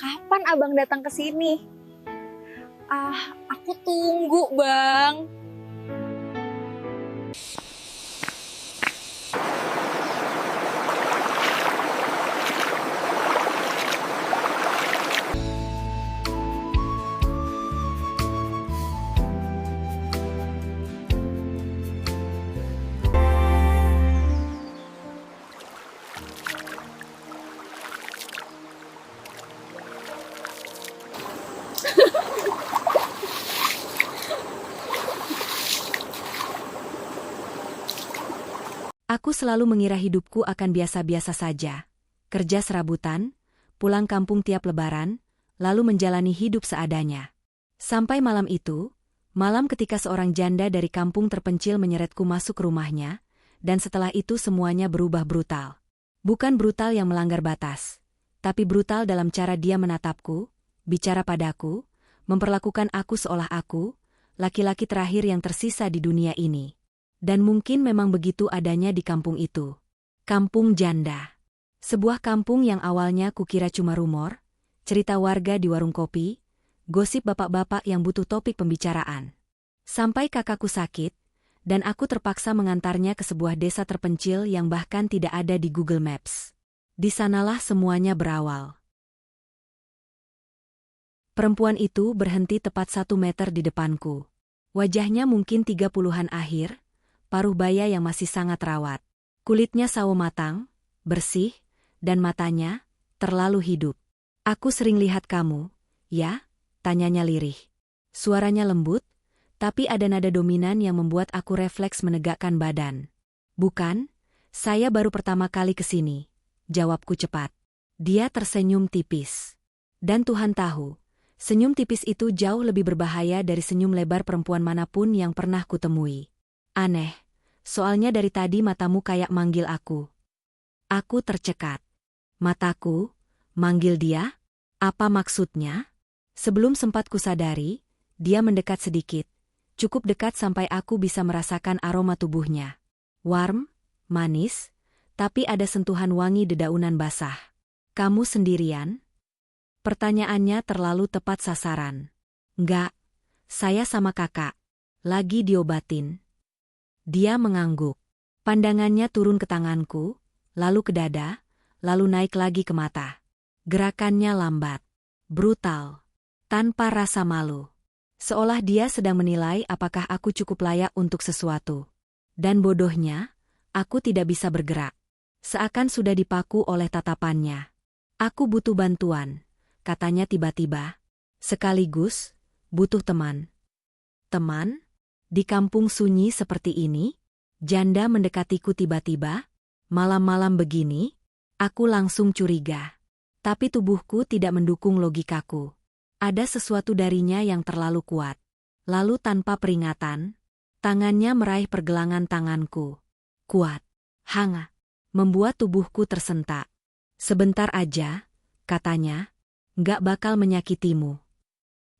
kapan abang datang ke sini? Aku tunggu, Bang. Aku selalu mengira hidupku akan biasa-biasa saja. Kerja serabutan, pulang kampung tiap lebaran, lalu menjalani hidup seadanya. Sampai malam itu, malam ketika seorang janda dari kampung terpencil menyeretku masuk rumahnya, dan setelah itu semuanya berubah brutal. Bukan brutal yang melanggar batas, tapi brutal dalam cara dia menatapku, bicara padaku, memperlakukan aku seolah aku, laki-laki terakhir yang tersisa di dunia ini. Dan mungkin memang begitu adanya di kampung itu. Kampung Janda. Sebuah kampung yang awalnya kukira cuma rumor, cerita warga di warung kopi, gosip bapak-bapak yang butuh topik pembicaraan. Sampai kakakku sakit, dan aku terpaksa mengantarnya ke sebuah desa terpencil yang bahkan tidak ada di Google Maps. Di sanalah semuanya berawal. Perempuan itu berhenti tepat 1 meter di depanku. Wajahnya mungkin 30-an akhir, paruh baya yang masih sangat rawat. Kulitnya sawo matang, bersih, dan matanya terlalu hidup. "Aku sering lihat kamu, ya?" tanyanya lirih. Suaranya lembut, tapi ada nada dominan yang membuat aku refleks menegakkan badan. "Bukan, saya baru pertama kali ke sini," jawabku cepat. Dia tersenyum tipis. Dan Tuhan tahu, senyum tipis itu jauh lebih berbahaya dari senyum lebar perempuan manapun yang pernah kutemui. Aneh, soalnya dari tadi matamu kayak manggil aku. Aku tercekat. Mataku, manggil dia? Apa maksudnya? Sebelum sempat kusadari, dia mendekat sedikit, cukup dekat sampai aku bisa merasakan aroma tubuhnya. Warm, manis, tapi ada sentuhan wangi dedaunan basah. "Kamu sendirian?" Pertanyaannya terlalu tepat sasaran. "Enggak, saya sama kakak. Lagi diobatin." Dia mengangguk. Pandangannya turun ke tanganku, lalu ke dada, lalu naik lagi ke mata. Gerakannya lambat, brutal, tanpa rasa malu. Seolah dia sedang menilai apakah aku cukup layak untuk sesuatu. Dan bodohnya, aku tidak bisa bergerak. Seakan sudah dipaku oleh tatapannya. "Aku butuh bantuan," katanya tiba-tiba. "Sekaligus, butuh teman." Teman? Di kampung sunyi seperti ini, janda mendekatiku tiba-tiba, malam-malam begini, aku langsung curiga. Tapi tubuhku tidak mendukung logikaku. Ada sesuatu darinya yang terlalu kuat. Lalu tanpa peringatan, tangannya meraih pergelangan tanganku. Kuat, hangat, membuat tubuhku tersentak. "Sebentar aja," katanya, "nggak bakal menyakitimu."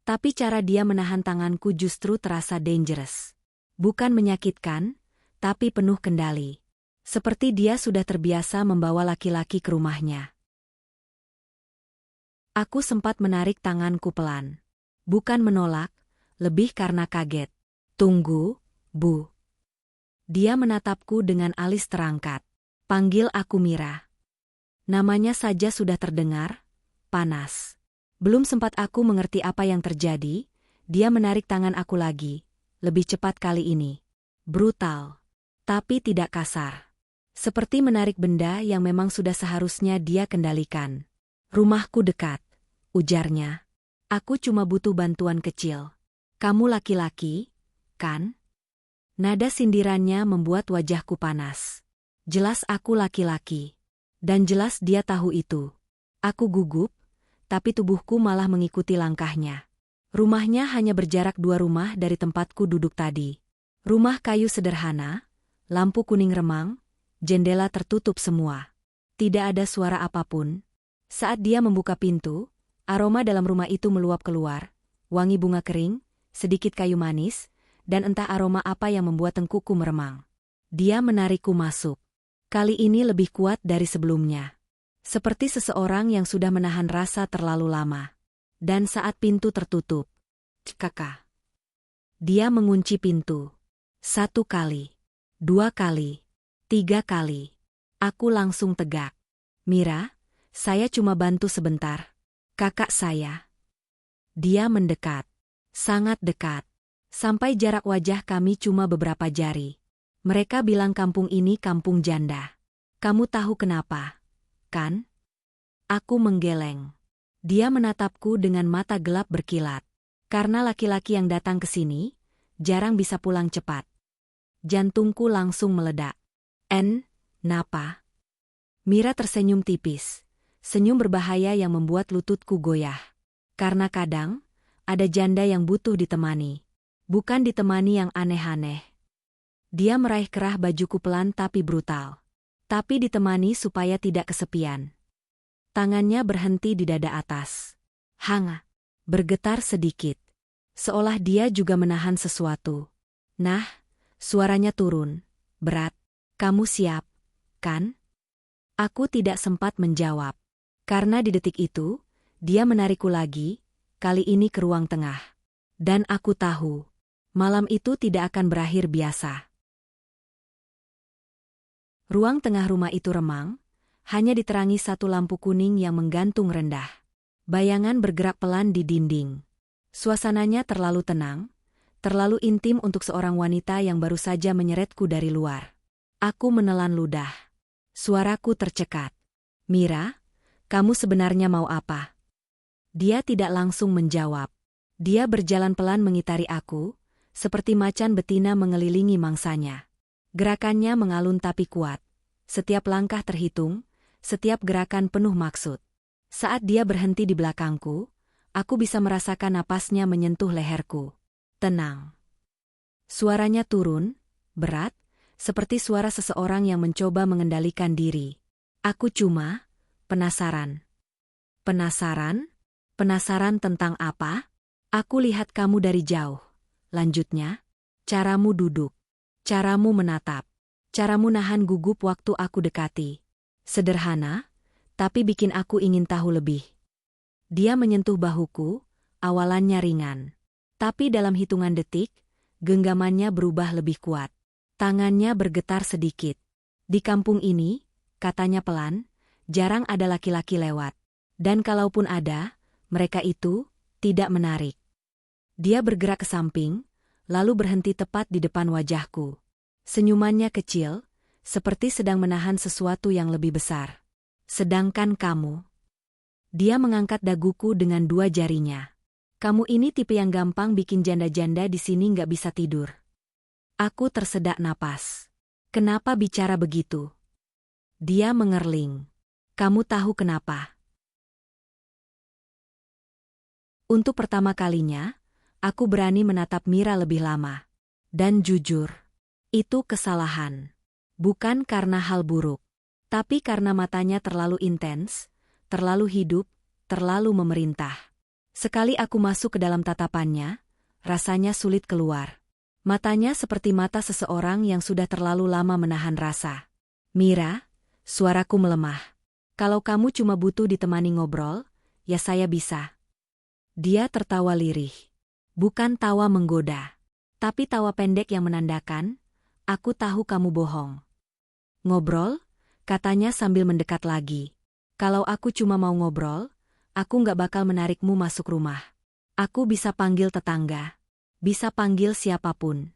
Tapi cara dia menahan tanganku justru terasa dangerous. Bukan menyakitkan, tapi penuh kendali. Seperti dia sudah terbiasa membawa laki-laki ke rumahnya. Aku sempat menarik tanganku pelan. Bukan menolak, lebih karena kaget. "Tunggu, Bu." Dia menatapku dengan alis terangkat. "Panggil aku Mira." Namanya saja sudah terdengar, panas. Belum sempat aku mengerti apa yang terjadi, dia menarik tangan aku lagi, lebih cepat kali ini. Brutal, tapi tidak kasar. Seperti menarik benda yang memang sudah seharusnya dia kendalikan. "Rumahku dekat," ujarnya. "Aku cuma butuh bantuan kecil." "Kamu laki-laki, kan?" Nada sindirannya membuat wajahku panas. Jelas aku laki-laki. Dan jelas dia tahu itu. Aku gugup, tapi tubuhku malah mengikuti langkahnya. Rumahnya hanya berjarak 2 rumah dari tempatku duduk tadi. Rumah kayu sederhana, lampu kuning remang, jendela tertutup semua. Tidak ada suara apapun. Saat dia membuka pintu, aroma dalam rumah itu meluap keluar, wangi bunga kering, sedikit kayu manis, dan entah aroma apa yang membuat tengkukku meremang. Dia menarikku masuk. Kali ini lebih kuat dari sebelumnya. Seperti seseorang yang sudah menahan rasa terlalu lama. Dan saat pintu tertutup, kakak. Dia mengunci pintu. 1 kali, 2 kali, 3 kali. Aku langsung tegak. Mira, saya cuma bantu sebentar. Kakak saya. Dia mendekat. Sangat dekat. Sampai jarak wajah kami cuma beberapa jari. Mereka bilang kampung ini kampung janda. Kamu tahu kenapa, kan? Aku menggeleng. Dia menatapku dengan mata gelap berkilat. Karena laki-laki yang datang ke sini jarang bisa pulang cepat. Jantungku langsung meledak. Napa? Mira tersenyum tipis. Senyum berbahaya yang membuat lututku goyah. Karena kadang, ada janda yang butuh ditemani. Bukan ditemani yang aneh-aneh. Dia meraih kerah bajuku pelan tapi brutal. Tapi ditemani supaya tidak kesepian. Tangannya berhenti di dada atas. Hangat. Bergetar sedikit. Seolah dia juga menahan sesuatu. Nah, suaranya turun. Berat. Kamu siap, kan? Aku tidak sempat menjawab. Karena di detik itu, dia menarikku lagi, kali ini ke ruang tengah. Dan aku tahu, malam itu tidak akan berakhir biasa. Ruang tengah rumah itu remang, hanya diterangi satu lampu kuning yang menggantung rendah. Bayangan bergerak pelan di dinding. Suasananya terlalu tenang, terlalu intim untuk seorang wanita yang baru saja menyeretku dari luar. Aku menelan ludah. Suaraku tercekat. Mira, kamu sebenarnya mau apa? Dia tidak langsung menjawab. Dia berjalan pelan mengitari aku, seperti macan betina mengelilingi mangsanya. Gerakannya mengalun tapi kuat. Setiap langkah terhitung, setiap gerakan penuh maksud. Saat dia berhenti di belakangku, aku bisa merasakan napasnya menyentuh leherku. Tenang. Suaranya turun, berat, seperti suara seseorang yang mencoba mengendalikan diri. Aku cuma penasaran. Penasaran? Penasaran tentang apa? Aku lihat kamu dari jauh. Lanjutnya, caramu duduk, caramu menatap, caramu nahan gugup waktu aku dekati. Sederhana, tapi bikin aku ingin tahu lebih. Dia menyentuh bahuku, awalannya ringan. Tapi dalam hitungan detik, genggamannya berubah lebih kuat. Tangannya bergetar sedikit. Di kampung ini, katanya pelan, jarang ada laki-laki lewat. Dan kalaupun ada, mereka itu tidak menarik. Dia bergerak ke samping, lalu berhenti tepat di depan wajahku. Senyumannya kecil, seperti sedang menahan sesuatu yang lebih besar. Sedangkan kamu. Dia mengangkat daguku dengan 2 jarinya. Kamu ini tipe yang gampang bikin janda-janda di sini nggak bisa tidur. Aku tersedak napas. Kenapa bicara begitu? Dia mengerling. Kamu tahu kenapa? Untuk pertama kalinya, aku berani menatap Mira lebih lama. Dan jujur, itu kesalahan. Bukan karena hal buruk, tapi karena matanya terlalu intens, terlalu hidup, terlalu memerintah. Sekali aku masuk ke dalam tatapannya, rasanya sulit keluar. Matanya seperti mata seseorang yang sudah terlalu lama menahan rasa. Mira, suaraku melemah. Kalau kamu cuma butuh ditemani ngobrol, ya saya bisa. Dia tertawa lirih. Bukan tawa menggoda, tapi tawa pendek yang menandakan, aku tahu kamu bohong. Ngobrol? Katanya sambil mendekat lagi. Kalau aku cuma mau ngobrol, aku nggak bakal menarikmu masuk rumah. Aku bisa panggil tetangga. Bisa panggil siapapun.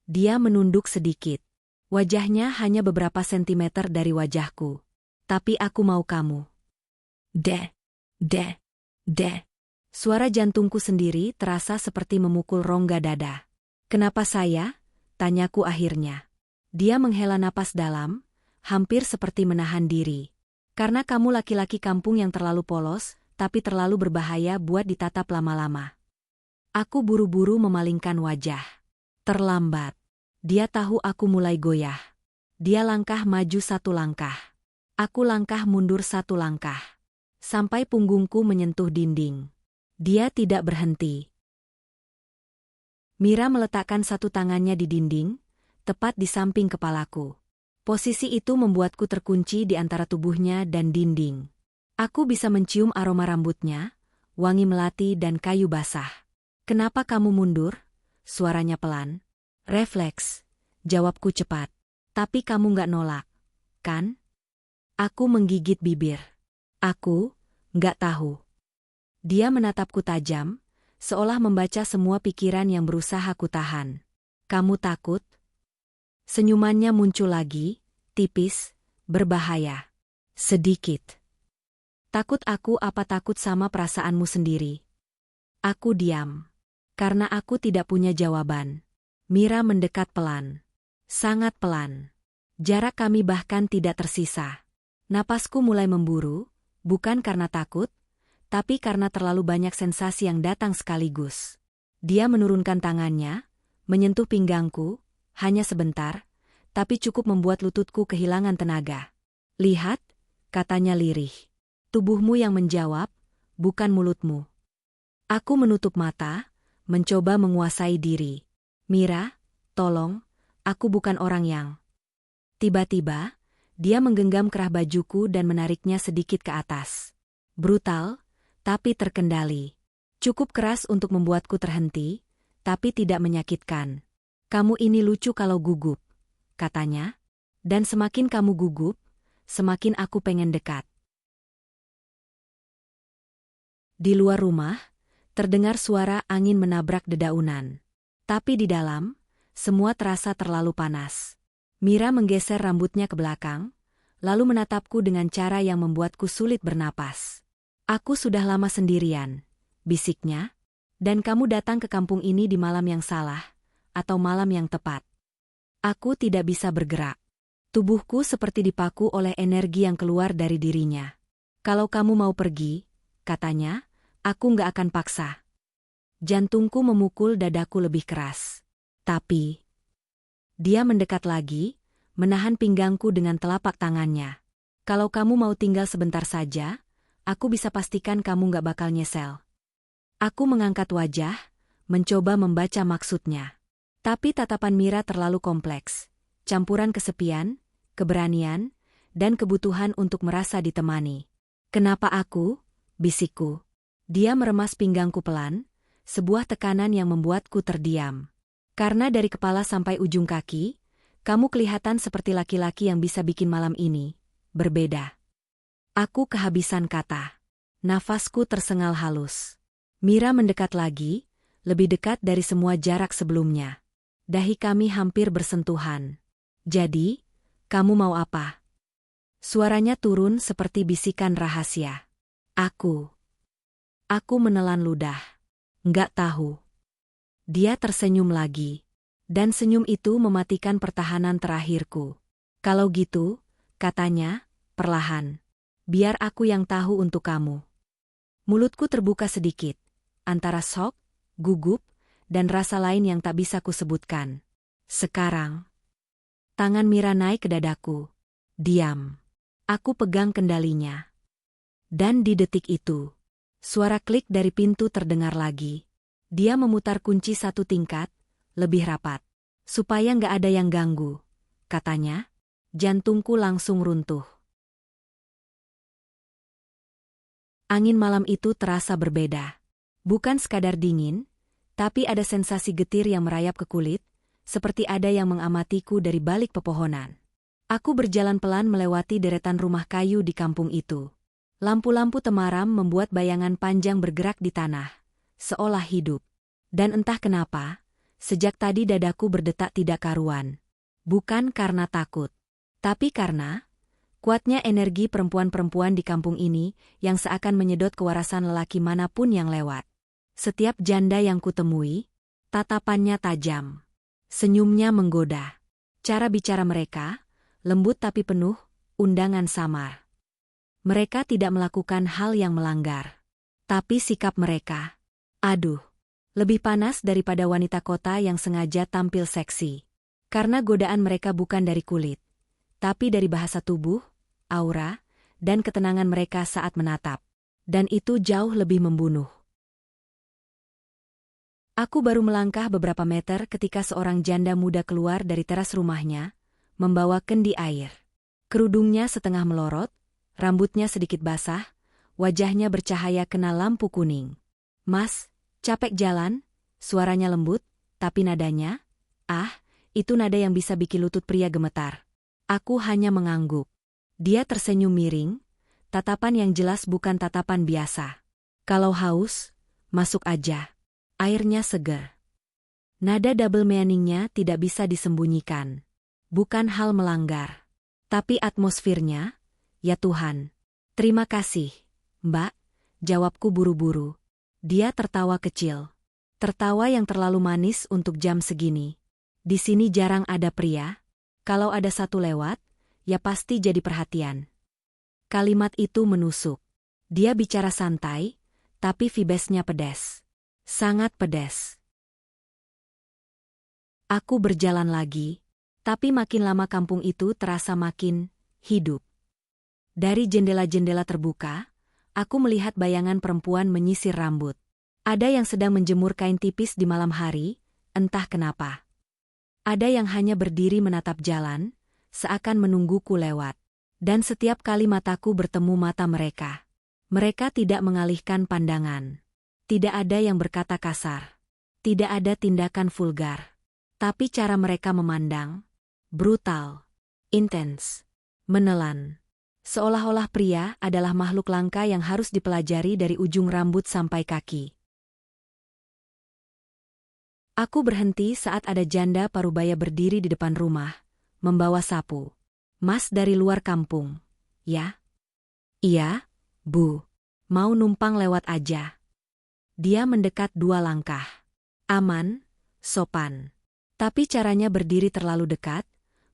Dia menunduk sedikit. Wajahnya hanya beberapa sentimeter dari wajahku. Tapi aku mau kamu. De. Suara jantungku sendiri terasa seperti memukul rongga dada. Kenapa saya? Tanyaku akhirnya. Dia menghela napas dalam, hampir seperti menahan diri. Karena kamu laki-laki kampung yang terlalu polos, tapi terlalu berbahaya buat ditatap lama-lama. Aku buru-buru memalingkan wajah. Terlambat. Dia tahu aku mulai goyah. Dia langkah maju 1 langkah. Aku langkah mundur 1 langkah. Sampai punggungku menyentuh dinding. Dia tidak berhenti. Mira meletakkan 1 tangannya di dinding, tepat di samping kepalaku. Posisi itu membuatku terkunci di antara tubuhnya dan dinding. Aku bisa mencium aroma rambutnya, wangi melati dan kayu basah. "Kenapa kamu mundur?" Suaranya pelan. "Refleks," jawabku cepat. "Tapi kamu nggak nolak, kan?" Aku menggigit bibir. "Aku nggak tahu." Dia menatapku tajam, seolah membaca semua pikiran yang berusaha kutahan. "Kamu takut?" Senyumannya muncul lagi, tipis, berbahaya. "Sedikit." "Takut aku apa takut sama perasaanmu sendiri?" Aku diam. Karena aku tidak punya jawaban. Mira mendekat pelan. Sangat pelan. Jarak kami bahkan tidak tersisa. Napasku mulai memburu, bukan karena takut, tapi karena terlalu banyak sensasi yang datang sekaligus. Dia menurunkan tangannya, menyentuh pinggangku, hanya sebentar, tapi cukup membuat lututku kehilangan tenaga. "Lihat," katanya lirih. "Tubuhmu yang menjawab, bukan mulutmu." Aku menutup mata, mencoba menguasai diri. "Mira, tolong, aku bukan orang yang..." Tiba-tiba, dia menggenggam kerah bajuku dan menariknya sedikit ke atas. Brutal, tapi terkendali. Cukup keras untuk membuatku terhenti, tapi tidak menyakitkan. "Kamu ini lucu kalau gugup," katanya. "Dan semakin kamu gugup, semakin aku pengen dekat." Di luar rumah, terdengar suara angin menabrak dedaunan. Tapi di dalam, semua terasa terlalu panas. Mira menggeser rambutnya ke belakang, lalu menatapku dengan cara yang membuatku sulit bernapas. "Aku sudah lama sendirian," bisiknya, "dan kamu datang ke kampung ini di malam yang salah, atau malam yang tepat." Aku tidak bisa bergerak. Tubuhku seperti dipaku oleh energi yang keluar dari dirinya. "Kalau kamu mau pergi," katanya, "aku nggak akan paksa." Jantungku memukul dadaku lebih keras. Tapi dia mendekat lagi, menahan pinggangku dengan telapak tangannya. "Kalau kamu mau tinggal sebentar saja, aku bisa pastikan kamu nggak bakal nyesel." Aku mengangkat wajah, mencoba membaca maksudnya. Tapi tatapan Mira terlalu kompleks. Campuran kesepian, keberanian, dan kebutuhan untuk merasa ditemani. "Kenapa aku?" bisikku. Dia meremas pinggangku pelan, sebuah tekanan yang membuatku terdiam. "Karena dari kepala sampai ujung kaki, kamu kelihatan seperti laki-laki yang bisa bikin malam ini berbeda." Aku kehabisan kata. Nafasku tersengal halus. Mira mendekat lagi, lebih dekat dari semua jarak sebelumnya. Dahi kami hampir bersentuhan. "Jadi, kamu mau apa?" Suaranya turun seperti bisikan rahasia. Aku menelan ludah. "Nggak tahu." Dia tersenyum lagi. Dan senyum itu mematikan pertahanan terakhirku. "Kalau gitu," katanya, perlahan, "biar aku yang tahu untuk kamu." Mulutku terbuka sedikit, antara shock, gugup, dan rasa lain yang tak bisa kusebutkan. "Sekarang." Tangan Mira naik ke dadaku. Diam. Aku pegang kendalinya. Dan di detik itu, suara klik dari pintu terdengar lagi. Dia memutar kunci satu tingkat, lebih rapat. "Supaya nggak ada yang ganggu," katanya. Jantungku langsung runtuh. Angin malam itu terasa berbeda. Bukan sekadar dingin, tapi ada sensasi getir yang merayap ke kulit, seperti ada yang mengamatiku dari balik pepohonan. Aku berjalan pelan melewati deretan rumah kayu di kampung itu. Lampu-lampu temaram membuat bayangan panjang bergerak di tanah, seolah hidup. Dan entah kenapa, sejak tadi dadaku berdetak tidak karuan. Bukan karena takut, tapi karena kuatnya energi perempuan-perempuan di kampung ini yang seakan menyedot kewarasan lelaki manapun yang lewat. Setiap janda yang kutemui, tatapannya tajam. Senyumnya menggoda. Cara bicara mereka, lembut tapi penuh, undangan samar. Mereka tidak melakukan hal yang melanggar. Tapi sikap mereka, aduh, lebih panas daripada wanita kota yang sengaja tampil seksi. Karena godaan mereka bukan dari kulit, tapi dari bahasa tubuh, aura, dan ketenangan mereka saat menatap. Dan itu jauh lebih membunuh. Aku baru melangkah beberapa meter ketika seorang janda muda keluar dari teras rumahnya, membawa kendi air. Kerudungnya setengah melorot, rambutnya sedikit basah, wajahnya bercahaya kena lampu kuning. "Mas, capek jalan?" Suaranya lembut, tapi nadanya, itu nada yang bisa bikin lutut pria gemetar. Aku hanya mengangguk. Dia tersenyum miring, tatapan yang jelas bukan tatapan biasa. "Kalau haus, masuk aja. Airnya seger." Nada double meaningnya tidak bisa disembunyikan. Bukan hal melanggar. Tapi atmosfernya, ya Tuhan. "Terima kasih, Mbak," jawabku buru-buru. Dia tertawa kecil. Tertawa yang terlalu manis untuk jam segini. Di sini jarang ada pria. Kalau ada satu lewat, ya pasti jadi perhatian. Kalimat itu menusuk. Dia bicara santai, tapi vibesnya pedas. Sangat pedas. Aku berjalan lagi, tapi makin lama kampung itu terasa makin hidup. Dari jendela-jendela terbuka, aku melihat bayangan perempuan menyisir rambut. Ada yang sedang menjemur kain tipis di malam hari, entah kenapa. Ada yang hanya berdiri menatap jalan, seakan menungguku lewat. Dan setiap kali mataku bertemu mata mereka, mereka tidak mengalihkan pandangan. Tidak ada yang berkata kasar. Tidak ada tindakan vulgar. Tapi cara mereka memandang, brutal, intens, menelan. Seolah-olah pria adalah makhluk langka yang harus dipelajari dari ujung rambut sampai kaki. Aku berhenti saat ada janda parubaya berdiri di depan rumah, membawa sapu. "Mas dari luar kampung, ya?" "Iya, Bu. Mau numpang lewat aja." Dia mendekat 2 langkah. Aman, sopan. Tapi caranya berdiri terlalu dekat,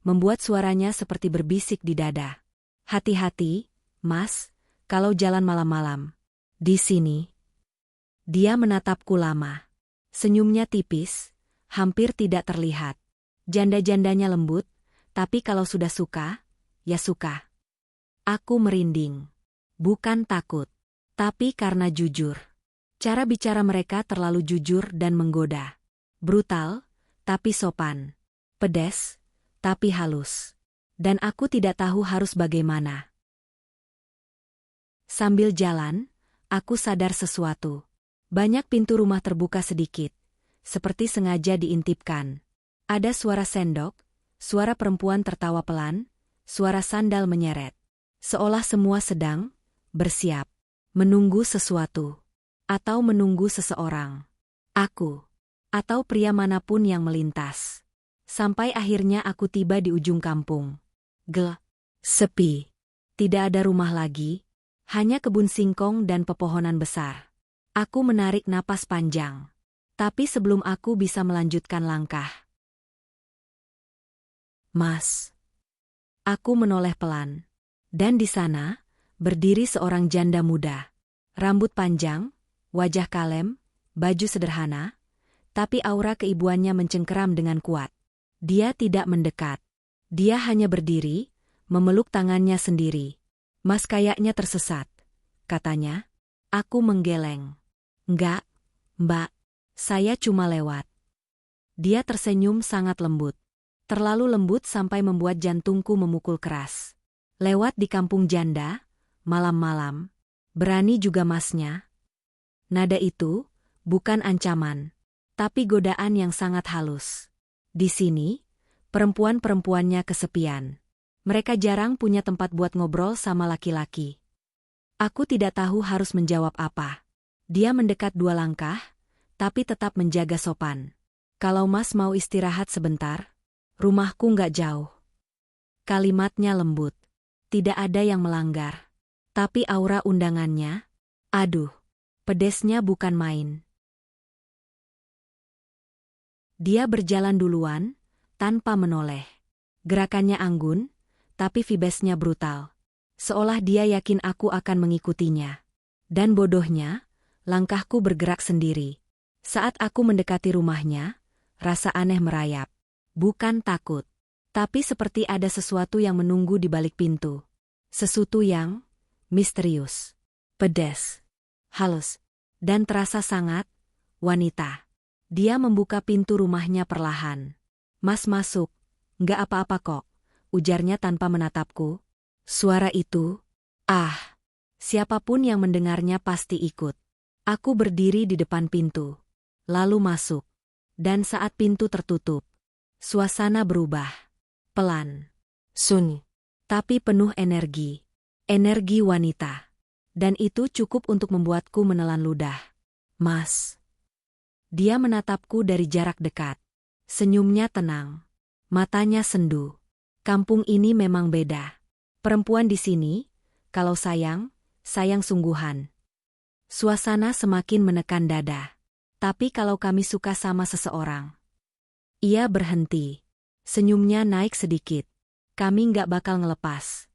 membuat suaranya seperti berbisik di dada. "Hati-hati, Mas, kalau jalan malam-malam. Di sini." Dia menatapku lama. Senyumnya tipis, hampir tidak terlihat. Janda-jandanya lembut, tapi kalau sudah suka, ya suka. Aku merinding. Bukan takut, tapi karena jujur. Cara bicara mereka terlalu jujur dan menggoda. Brutal, tapi sopan. Pedas, tapi halus. Dan aku tidak tahu harus bagaimana. Sambil jalan, aku sadar sesuatu. Banyak pintu rumah terbuka sedikit, seperti sengaja diintipkan. Ada suara sendok, suara perempuan tertawa pelan, suara sandal menyeret. Seolah semua sedang bersiap, menunggu sesuatu, atau menunggu seseorang. Aku, atau pria manapun yang melintas. Sampai akhirnya aku tiba di ujung kampung. Sepi. Tidak ada rumah lagi, hanya kebun singkong dan pepohonan besar. Aku menarik napas panjang. Tapi sebelum aku bisa melanjutkan langkah, "Mas." Aku menoleh pelan. Dan di sana, berdiri seorang janda muda. Rambut panjang, wajah kalem, baju sederhana, tapi aura keibuannya mencengkeram dengan kuat. Dia tidak mendekat. Dia hanya berdiri, memeluk tangannya sendiri. "Mas kayaknya tersesat," katanya. Aku menggeleng. "Enggak, Mbak. Saya cuma lewat." Dia tersenyum sangat lembut. Terlalu lembut sampai membuat jantungku memukul keras. "Lewat di kampung janda, malam-malam. Berani juga Masnya?" Nada itu bukan ancaman, tapi godaan yang sangat halus. Di sini, perempuan-perempuannya kesepian. Mereka jarang punya tempat buat ngobrol sama laki-laki. Aku tidak tahu harus menjawab apa. Dia mendekat 2 langkah, tapi tetap menjaga sopan. "Kalau Mas mau istirahat sebentar, rumahku nggak jauh." Kalimatnya lembut. Tidak ada yang melanggar. Tapi aura undangannya, aduh, pedesnya bukan main. Dia berjalan duluan, tanpa menoleh. Gerakannya anggun, tapi vibesnya brutal. Seolah dia yakin aku akan mengikutinya. Dan bodohnya, langkahku bergerak sendiri. Saat aku mendekati rumahnya, rasa aneh merayap. Bukan takut, tapi seperti ada sesuatu yang menunggu di balik pintu. Sesuatu yang misterius, pedas, halus, dan terasa sangat wanita. Dia membuka pintu rumahnya perlahan. "Mas masuk, nggak apa-apa kok. ujarnya tanpa menatapku. Suara itu, siapapun yang mendengarnya pasti ikut. Aku berdiri di depan pintu, lalu masuk. Dan saat pintu tertutup, suasana berubah. Pelan, sunyi, tapi penuh energi. Energi wanita. Dan itu cukup untuk membuatku menelan ludah. Mas. Dia menatapku dari jarak dekat. Senyumnya tenang. Matanya sendu. Kampung ini memang beda. Perempuan di sini, kalau sayang, sayang sungguhan. Suasana semakin menekan dada. Tapi kalau kami suka sama seseorang. Ia berhenti. Senyumnya naik sedikit. Kami nggak bakal ngelepas.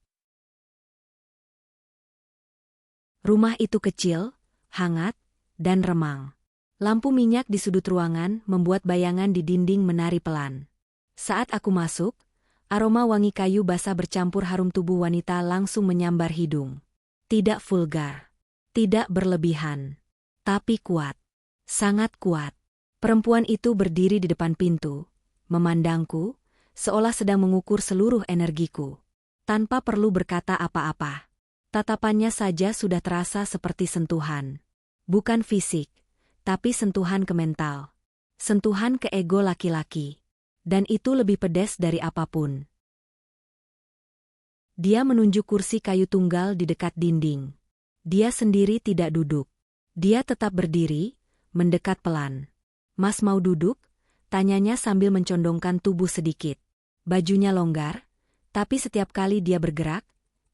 Rumah itu kecil, hangat, dan remang. Lampu minyak di sudut ruangan membuat bayangan di dinding menari pelan. Saat aku masuk, aroma wangi kayu basah bercampur harum tubuh wanita langsung menyambar hidung. Tidak vulgar, tidak berlebihan, tapi kuat. Sangat kuat. Perempuan itu berdiri di depan pintu, memandangku, seolah sedang mengukur seluruh energiku. Tanpa perlu berkata apa-apa. Tatapannya saja sudah terasa seperti sentuhan. Bukan fisik, tapi sentuhan ke mental. Sentuhan ke ego laki-laki. Dan itu lebih pedas dari apapun. Dia menunjuk kursi kayu tunggal di dekat dinding. Dia sendiri tidak duduk. Dia tetap berdiri, mendekat pelan. Mas mau duduk? Tanyanya sambil mencondongkan tubuh sedikit. Bajunya longgar, tapi setiap kali dia bergerak,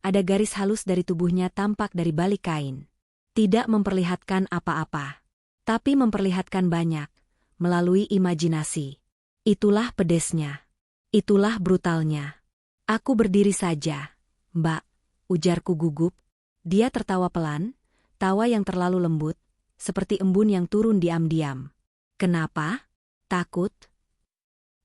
ada garis halus dari tubuhnya tampak dari balik kain. Tidak memperlihatkan apa-apa, tapi memperlihatkan banyak, melalui imajinasi. Itulah pedesnya. Itulah brutalnya. Aku berdiri saja, Mbak, ujarku gugup. Dia tertawa pelan, tawa yang terlalu lembut, seperti embun yang turun diam-diam. Kenapa? Takut?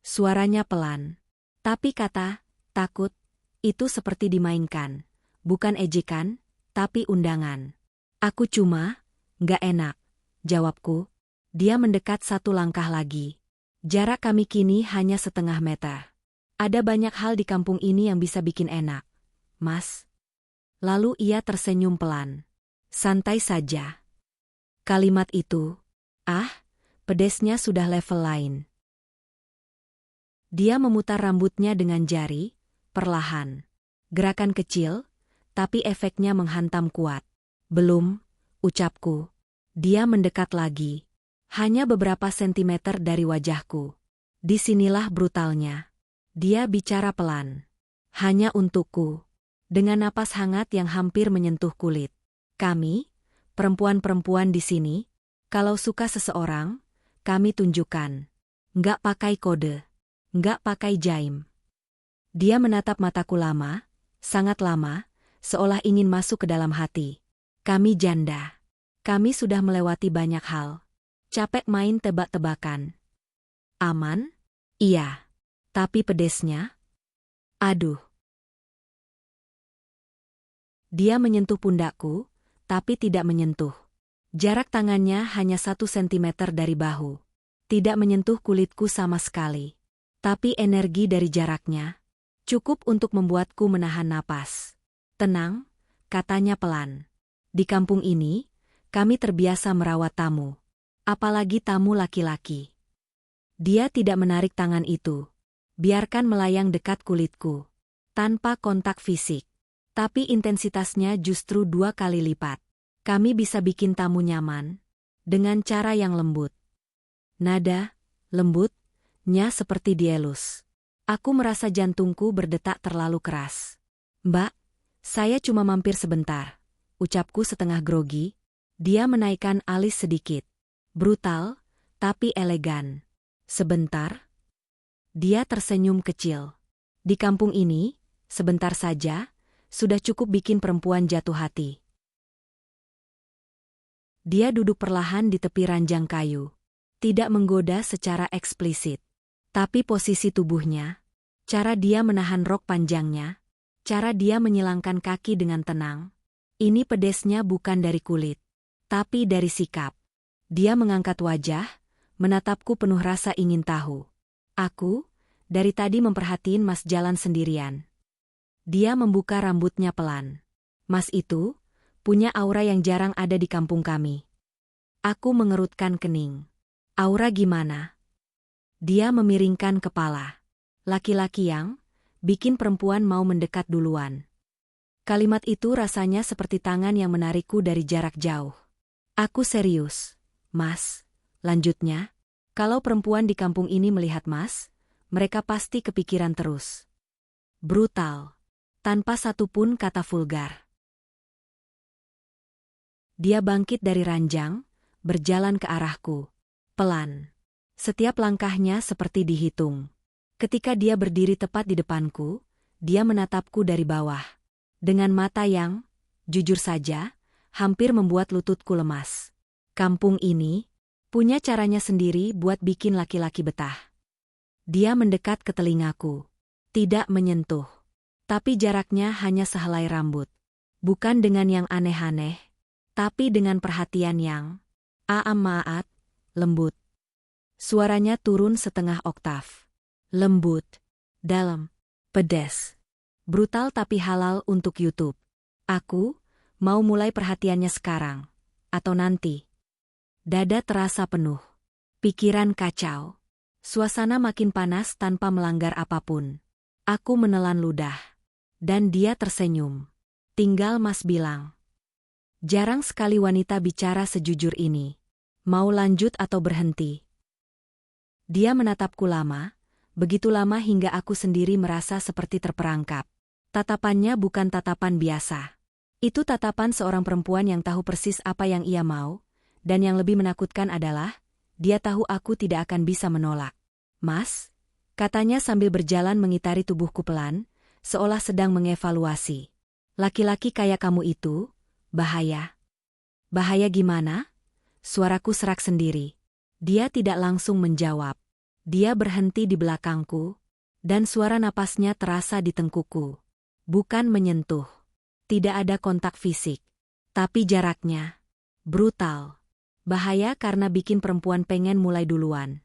Suaranya pelan. Tapi kata, takut, itu seperti dimainkan. Bukan ejekan, tapi undangan. Aku cuma, nggak enak, jawabku. Dia mendekat satu langkah lagi. Jarak kami kini hanya setengah meter. Ada banyak hal di kampung ini yang bisa bikin enak, Mas. Lalu ia tersenyum pelan. Santai saja. Kalimat itu, pedesnya sudah level lain. Dia memutar rambutnya dengan jari, perlahan. Gerakan kecil, tapi efeknya menghantam kuat. Belum, ucapku. Dia mendekat lagi. Hanya beberapa sentimeter dari wajahku. Disinilah brutalnya. Dia bicara pelan. Hanya untukku. Dengan napas hangat yang hampir menyentuh kulit. Kami, perempuan-perempuan di sini, kalau suka seseorang, kami tunjukkan. Nggak pakai kode. Nggak pakai jaim. Dia menatap mataku lama, sangat lama, seolah ingin masuk ke dalam hati. Kami janda. Kami sudah melewati banyak hal. Capek main tebak-tebakan. Aman? Iya. Tapi pedesnya? Aduh. Dia menyentuh pundakku, tapi tidak menyentuh. Jarak tangannya hanya 1 sentimeter dari bahu. Tidak menyentuh kulitku sama sekali. Tapi energi dari jaraknya cukup untuk membuatku menahan napas. Tenang, katanya pelan. Di kampung ini, kami terbiasa merawat tamu. Apalagi tamu laki-laki. Dia tidak menarik tangan itu. Biarkan melayang dekat kulitku. Tanpa kontak fisik. Tapi intensitasnya justru 2 kali lipat. Kami bisa bikin tamu nyaman. Dengan cara yang lembut. Nada, lembutnya seperti dielus. Aku merasa jantungku berdetak terlalu keras. Mbak, saya cuma mampir sebentar. Ucapku setengah grogi. Dia menaikkan alis sedikit. Brutal, tapi elegan. Sebentar. Dia tersenyum kecil. Di kampung ini, sebentar saja, sudah cukup bikin perempuan jatuh hati. Dia duduk perlahan di tepi ranjang kayu. Tidak menggoda secara eksplisit. Tapi posisi tubuhnya, cara dia menahan rok panjangnya, cara dia menyilangkan kaki dengan tenang, ini pedesnya bukan dari kulit, tapi dari sikap. Dia mengangkat wajah, menatapku penuh rasa ingin tahu. Aku, dari tadi memperhatiin Mas jalan sendirian. Dia membuka rambutnya pelan. Mas itu punya aura yang jarang ada di kampung kami. Aku mengerutkan kening. Aura gimana? Dia memiringkan kepala. Laki-laki yang bikin perempuan mau mendekat duluan. Kalimat itu rasanya seperti tangan yang menarikku dari jarak jauh. Aku serius, Mas. Lanjutnya, kalau perempuan di kampung ini melihat Mas, mereka pasti kepikiran terus. Brutal. Tanpa satupun kata vulgar. Dia bangkit dari ranjang, berjalan ke arahku. Pelan. Setiap langkahnya seperti dihitung. Ketika dia berdiri tepat di depanku, dia menatapku dari bawah. Dengan mata yang, jujur saja, hampir membuat lututku lemas. Kampung ini punya caranya sendiri buat bikin laki-laki betah. Dia mendekat ke telingaku. Tidak menyentuh. Tapi jaraknya hanya sehelai rambut. Bukan dengan yang aneh-aneh, tapi dengan perhatian yang amat lembut. Suaranya turun setengah oktav. Lembut, dalam, pedas. Brutal tapi halal untuk YouTube. Aku mau mulai perhatiannya sekarang. Atau nanti. Dada terasa penuh. Pikiran kacau. Suasana makin panas tanpa melanggar apapun. Aku menelan ludah. Dan dia tersenyum. Tinggal Mas bilang. Jarang sekali wanita bicara sejujur ini. Mau lanjut atau berhenti? Dia menatapku lama. Begitu lama hingga aku sendiri merasa seperti terperangkap. Tatapannya bukan tatapan biasa. Itu tatapan seorang perempuan yang tahu persis apa yang ia mau, dan yang lebih menakutkan adalah, dia tahu aku tidak akan bisa menolak. Mas, katanya sambil berjalan mengitari tubuhku pelan, seolah sedang mengevaluasi. Laki-laki kayak kamu itu, bahaya. Bahaya gimana? Suaraku serak sendiri. Dia tidak langsung menjawab. Dia berhenti di belakangku, dan suara napasnya terasa di tengkuku. Bukan menyentuh. Tidak ada kontak fisik. Tapi jaraknya brutal. Bahaya karena bikin perempuan pengen mulai duluan.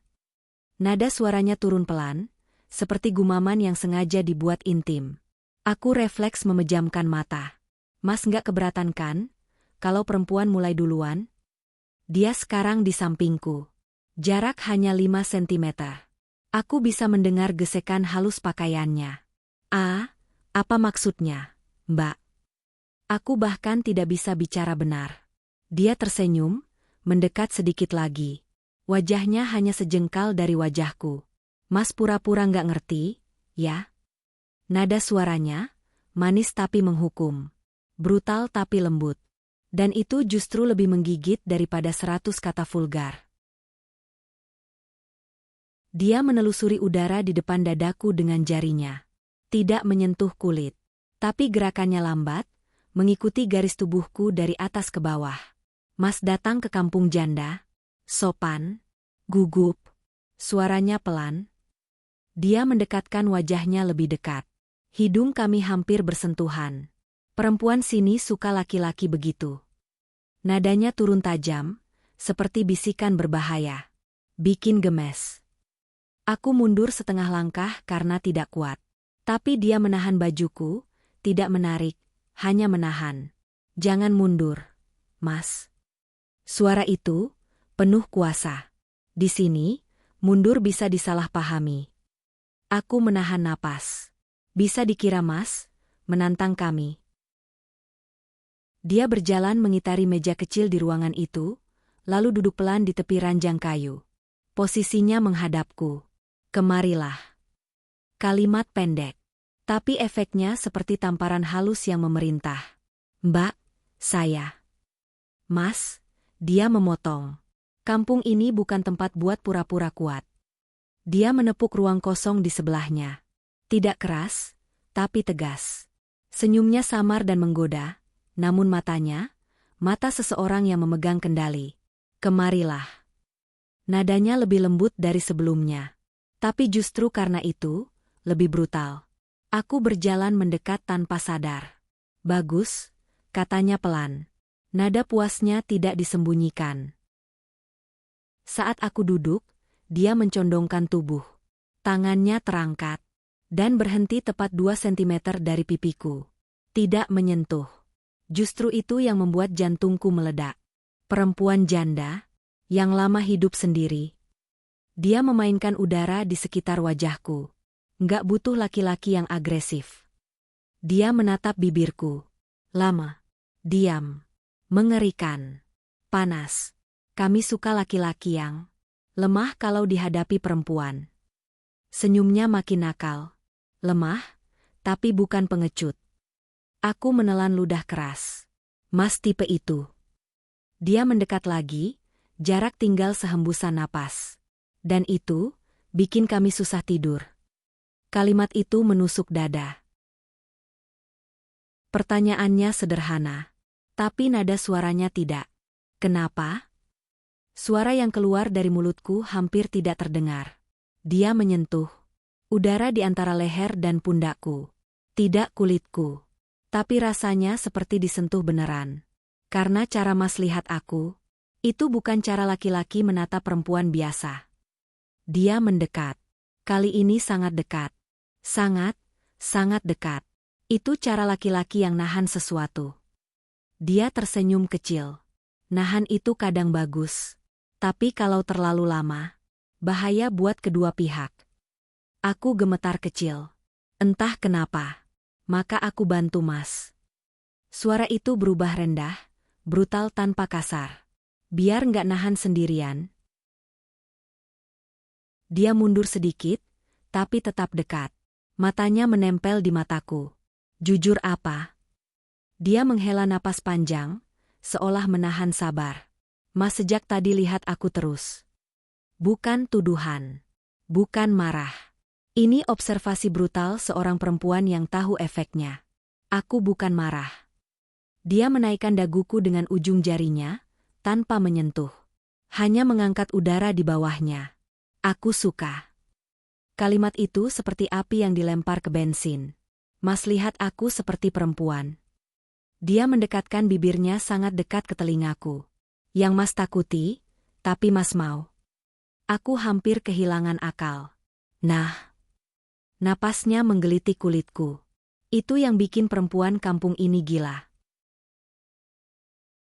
Nada suaranya turun pelan, seperti gumaman yang sengaja dibuat intim. Aku refleks memejamkan mata. Mas nggak keberatan kan, kalau perempuan mulai duluan? Dia sekarang di sampingku. Jarak hanya 5 sentimeter. Aku bisa mendengar gesekan halus pakaiannya. Apa maksudnya, Mbak? Aku bahkan tidak bisa bicara benar. Dia tersenyum, mendekat sedikit lagi. Wajahnya hanya sejengkal dari wajahku. Mas pura-pura nggak ngerti, ya? Nada suaranya, manis tapi menghukum. Brutal tapi lembut. Dan itu justru lebih menggigit daripada 100 kata vulgar. Dia menelusuri udara di depan dadaku dengan jarinya. Tidak menyentuh kulit. Tapi gerakannya lambat, mengikuti garis tubuhku dari atas ke bawah. Mas datang ke kampung janda. Sopan. Gugup. Suaranya pelan. Dia mendekatkan wajahnya lebih dekat. Hidung kami hampir bersentuhan. Perempuan sini suka laki-laki begitu. Nadanya turun tajam, seperti bisikan berbahaya. Bikin gemes. Aku mundur setengah langkah karena tidak kuat. Tapi dia menahan bajuku, tidak menarik, hanya menahan. Jangan mundur, Mas. Suara itu penuh kuasa. Di sini, mundur bisa disalahpahami. Aku menahan napas. Bisa dikira Mas, menantang kami. Dia berjalan mengitari meja kecil di ruangan itu, lalu duduk pelan di tepi ranjang kayu. Posisinya menghadapku. Kemarilah. Kalimat pendek. Tapi efeknya seperti tamparan halus yang memerintah. Mbak, saya. Mas, dia memotong. Kampung ini bukan tempat buat pura-pura kuat. Dia menepuk ruang kosong di sebelahnya. Tidak keras, tapi tegas. Senyumnya samar dan menggoda, namun matanya, mata seseorang yang memegang kendali. Kemarilah. Nadanya lebih lembut dari sebelumnya. Tapi justru karena itu, lebih brutal. Aku berjalan mendekat tanpa sadar. Bagus, katanya pelan. Nada puasnya tidak disembunyikan. Saat aku duduk, dia mencondongkan tubuh. Tangannya terangkat. dan berhenti tepat 2 sentimeter dari pipiku. Tidak menyentuh. Justru itu yang membuat jantungku meledak. Perempuan janda, yang lama hidup sendiri. Dia memainkan udara di sekitar wajahku. Nggak butuh laki-laki yang agresif. Dia menatap bibirku. Lama. Diam. Mengerikan. Panas. Kami suka laki-laki yang lemah kalau dihadapi perempuan. Senyumnya makin nakal. Lemah, tapi bukan pengecut. Aku menelan ludah keras. Mas tipe itu. Dia mendekat lagi, jarak tinggal sehembusan napas. Dan itu, bikin kami susah tidur. Kalimat itu menusuk dada. Pertanyaannya sederhana. Tapi nada suaranya tidak. Kenapa? Suara yang keluar dari mulutku hampir tidak terdengar. Dia menyentuh udara di antara leher dan pundakku. Tidak kulitku. Tapi rasanya seperti disentuh beneran. Karena cara Mas lihat aku, itu bukan cara laki-laki menatap perempuan biasa. Dia mendekat. Kali ini sangat dekat. Sangat, sangat dekat. Itu cara laki-laki yang nahan sesuatu. Dia tersenyum kecil. Nahan itu kadang bagus. Tapi kalau terlalu lama, bahaya buat kedua pihak. Aku gemetar kecil. Entah kenapa. Maka aku bantu Mas. Suara itu berubah rendah, brutal tanpa kasar. Biar nggak nahan sendirian. Dia mundur sedikit, tapi tetap dekat. Matanya menempel di mataku. Jujur apa? Dia menghela napas panjang, seolah menahan sabar. Mas sejak tadi lihat aku terus. Bukan tuduhan. Bukan marah. Ini observasi brutal seorang perempuan yang tahu efeknya. Aku bukan marah. Dia menaikkan daguku dengan ujung jarinya, tanpa menyentuh. Hanya mengangkat udara di bawahnya. Aku suka. Kalimat itu seperti api yang dilempar ke bensin. Mas lihat aku seperti perempuan. Dia mendekatkan bibirnya sangat dekat ke telingaku. Yang Mas takuti, tapi Mas mau. Aku hampir kehilangan akal. Nah. Napasnya menggelitik kulitku. Itu yang bikin perempuan kampung ini gila.